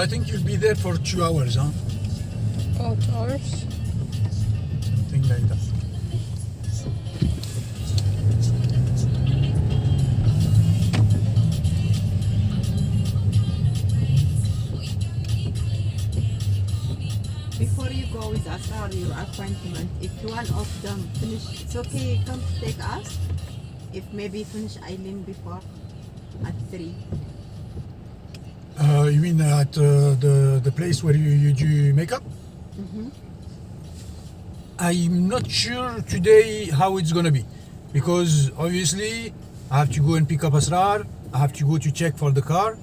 I think you'll be there for 2 hours, huh? Oh, 2 hours. Something like that. Before you go with us or your appointment, if one of them finish, it's okay, come take us. If maybe finish Eileen before at 3. You mean at the place where you do makeup? Mm-hmm. I'm not sure today how it's gonna be, because obviously I have to go and pick up Asrar. I have to go to check for the car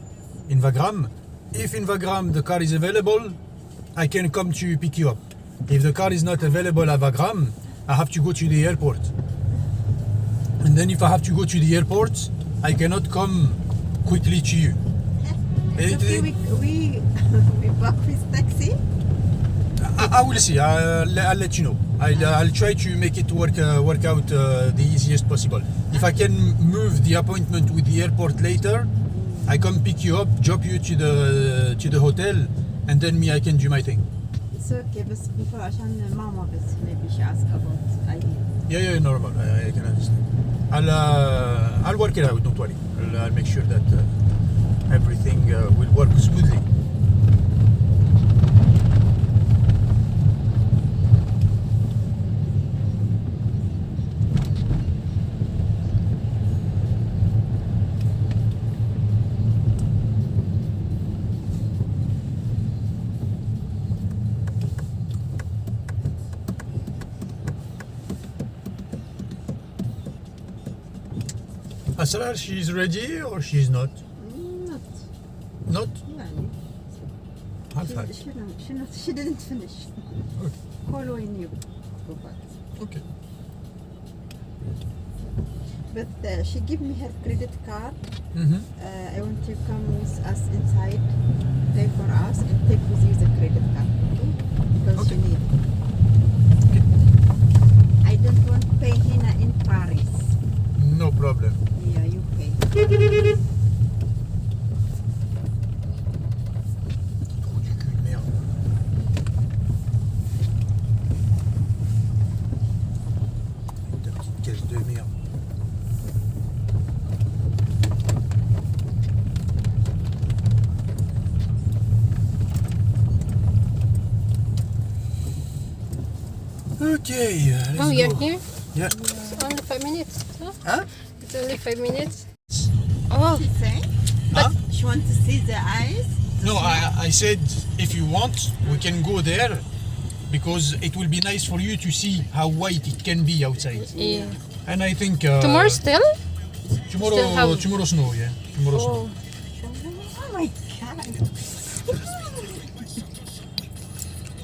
in Wagram. If in Wagram the car is available, I can come to pick you up. If the car is not available at Wagram, I have to go to the airport. And then if I have to go to the airport, I cannot come quickly to you. It's okay, we book with taxi. I will see. I'll let you know. I'll try to make it work out the easiest possible. If I can move the appointment with the airport later, I come pick you up, drop you to the hotel, and then me I can do my thing. It's okay, بس before عشان ماما بس maybe she ask about Eileen. Yeah, normal. I can understand. I'll work it out. Don't worry. I'll make sure that everything will work smoothly. Asrar, she's ready or she's not? Not. Not? يعني. She didn't finish. Okay. Call when you go back. Okay. But she give me her credit card. Mm-hmm. I want to come with us inside, pay for us, and take with you the credit card, okay? Because Okay. you need. I don't want to pay Hina in Paris. No problem. Yeah, you pay. Trou du cul de merde. Ta petite caisse de merde. Okay, let's Oh, you're go. here? Yeah. It's only 5 minutes. Huh? Huh? It's only 5 minutes. Oh, She say, Huh? she want to see the eyes. No, I said if you want, we can go there because it will be nice for you to see how white it can be outside. yeah. And I think Tomorrow still? tomorrow still have- tomorrow snow, yeah. Tomorrow snow. Oh. Oh my God.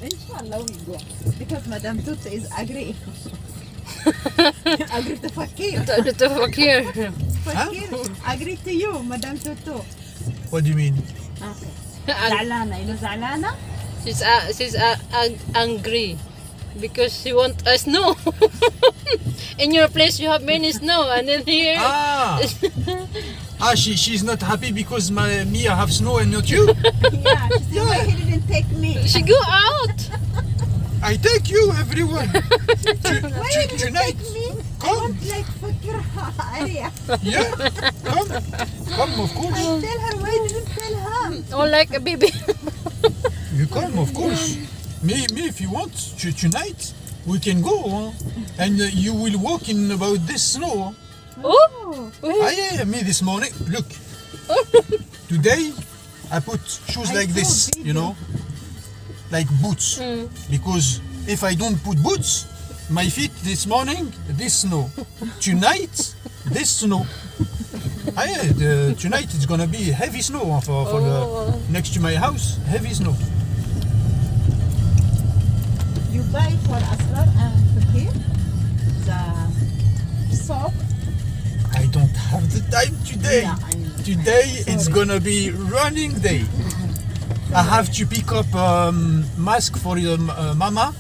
Inshallah we go. Because Madame Tutu is agree. agree to fakir. The fuck here. Fakir. Agree to you, Madame Tutu. What do you mean? Okay. زعلانة. You know زعلانة? She's angry because she want a snow. In your place you have many snow, and then here She's not happy because me I have snow and not you. Yeah. She said, why he didn't take me? she go out. I take you everywhere. Why he didn't Tonight. take me? I Come. want like fakir area. Yeah. Come of I course. tell her, why didn't tell her? Oh, like a baby. You come of course. Me if you want tonight we can go, huh? And you will walk in about this snow. Oh. Yeah, me this morning. Look, today I put shoes I like saw this, video. you know, like boots. Because if I don't put boots, my feet this morning, this snow. Tonight, this snow. Tonight it's gonna be heavy snow for the, next to my house. Heavy snow. You buy for Asrar and Fakir the soap. I don't have the time today. Yeah, I know. Today it's Sorry. gonna be running day. I have to pick up mask for your mama.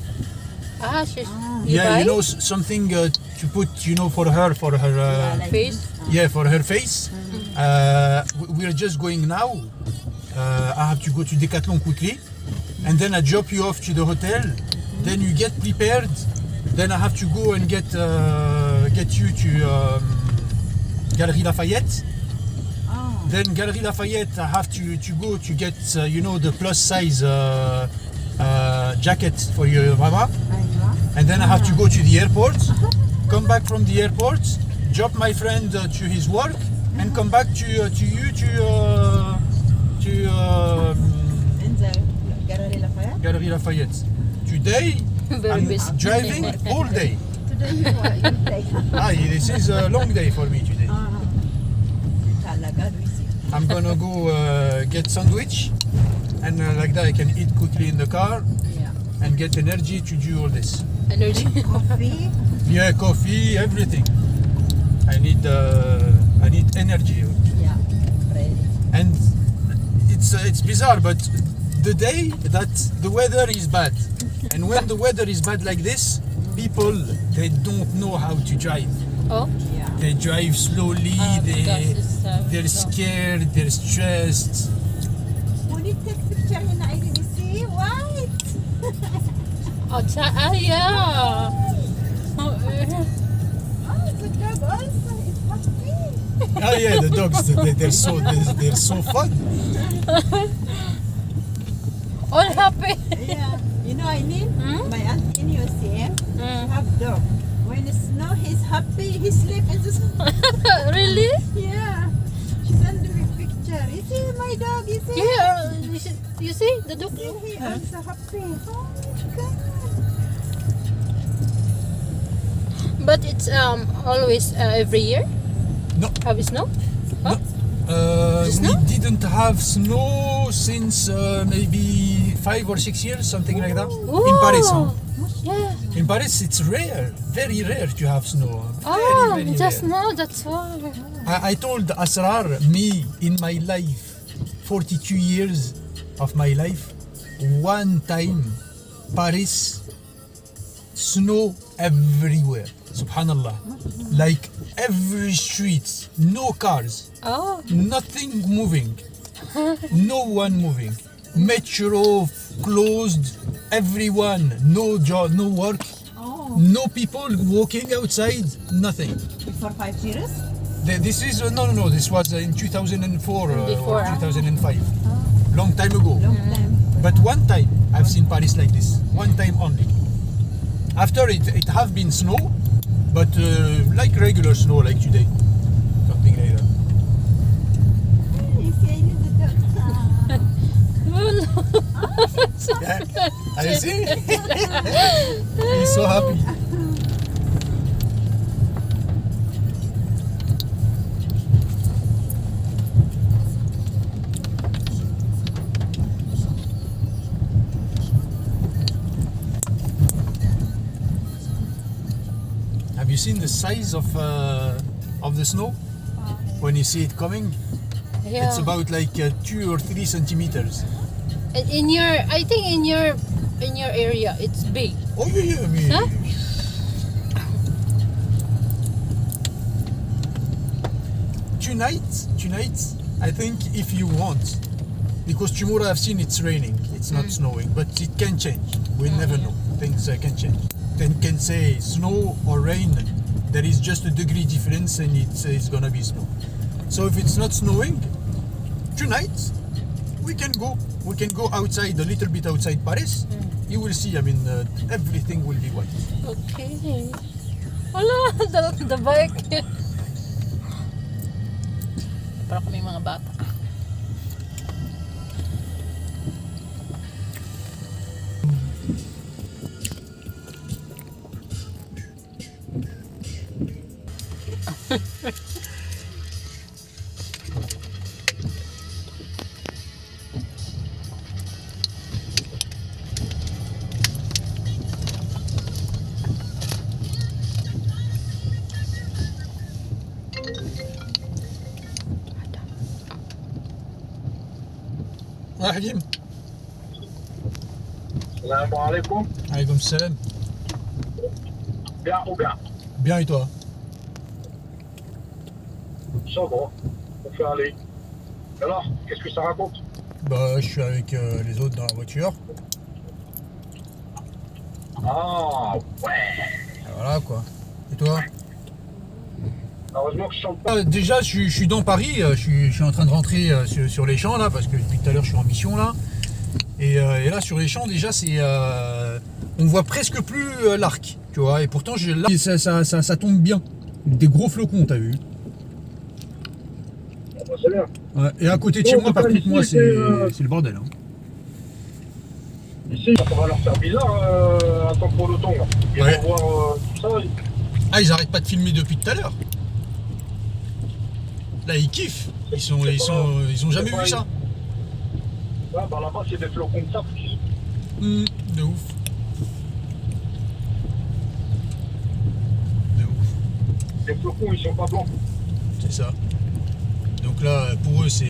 She's Yeah, buy? you know something to put, you know, for her like face. yeah, for her face. We're just going now I have to go to Decathlon quickly, and then I drop you off to the hotel. Then you get prepared. Then I have to go and get you to Galeries Lafayette. Oh. Then Galeries Lafayette, I have to go to get the plus size jacket for your mama. And then I have to go to the airport, come back from the airport, drop my friend to his work, and come back to you In the Galeries Lafayette? Galeries Lafayette. Today, Very I'm busy. driving all day. Today you take. This is a long day for me today. Talaga, Lucy. I'm gonna go get sandwich, and like that I can eat quickly in the car Yeah. and get energy to do all this. Energy. Coffee. Yeah, coffee, everything. I need energy. Yeah. Bread. And it's bizarre, but the day that the weather is bad, and when the weather is bad like this, people, they don't know how to drive. Oh, Yeah. They drive slowly, because it's, they're so- scared, they're stressed. When you take picture in ID, you see white. yeah. Oh, Oh, the dog also is happy. Oh yeah, the dogs, they're so fun. all happy. Yeah. You know I mean? Hmm? My aunt in UCM have dog. When it snow, he's happy. He sleep in the snow. Really? Yeah. She sent me a picture. You see my dog? You see? Yeah. You see the dog? See, he also happy. Oh my God. But it's always every year. No. Have it snow? Huh? We Snow? didn't have snow since maybe 5 or 6 years, something like that. In Paris, huh? Yeah. In Paris, it's rare, very rare to have snow. Oh, Very, very just rare. now. That's why. I told Asrar, me in my life, 42 years of my life, one time, Paris, snow everywhere. Subhanallah. Like every street, no cars, Oh. nothing moving, no one moving. Metro closed, everyone, no job, no work, Oh, no people walking outside, nothing. before 5 years? This is no. This was in 2004 Before, or huh? 2005, long time ago. Long time. But one time I've seen Paris like this. One time only. After it have been snow, but like regular snow, like today, something like that. You see, I need the dog. Yeah. I see. He's so happy. Have you seen the size of the snow when you see it coming? Yeah. It's about like 2 or 3 centimeters. In your, I think in your area, it's big. Oh yeah, I mean, Huh? Tonight, I think if you want, because tomorrow I've seen it's raining, it's not snowing, but it can change. We'll never know. Things can change. Then can say snow or rain. There is just a degree difference, and it's gonna be snow. So if it's not snowing tonight, we can go. We can go outside a little bit outside Paris. You will see. I mean, everything will be white. Okay. Wala, the bike. Para kami mga bata. Rahim. Salam alaikum. Alaykoum salam. Bien ou bien? Bien et toi? Ça va. On fait aller. Alors, qu'est-ce que ça raconte? Bah, je suis avec les autres dans la voiture. Ah, ouais. Et voilà quoi. Et toi? Heureusement que je chante pas. Déjà, je suis dans Paris, je suis en train de rentrer sur les champs là, parce que depuis tout à l'heure je suis en mission là. Et là sur les champs déjà c'est on voit presque plus l'arc, tu vois. Et pourtant là ça tombe bien. Des gros flocons, t'as vu? Bah, c'est bien. Ouais. Et à côté de chez moi, par contre, moi c'est le bordel. Hein. Ici, ça va leur faire bizarre, attends pour l'automne. Ils Ouais. vont voir tout ça. Ah, ils arrêtent pas de filmer depuis tout à l'heure. Là ils kiffent. Ils ont jamais vu ça. Ouais, bah là-bas, c'est des flocons de sable. De ouf. De ouf. Les flocons, ils sont pas blancs. C'est ça. Donc là, pour eux, c'est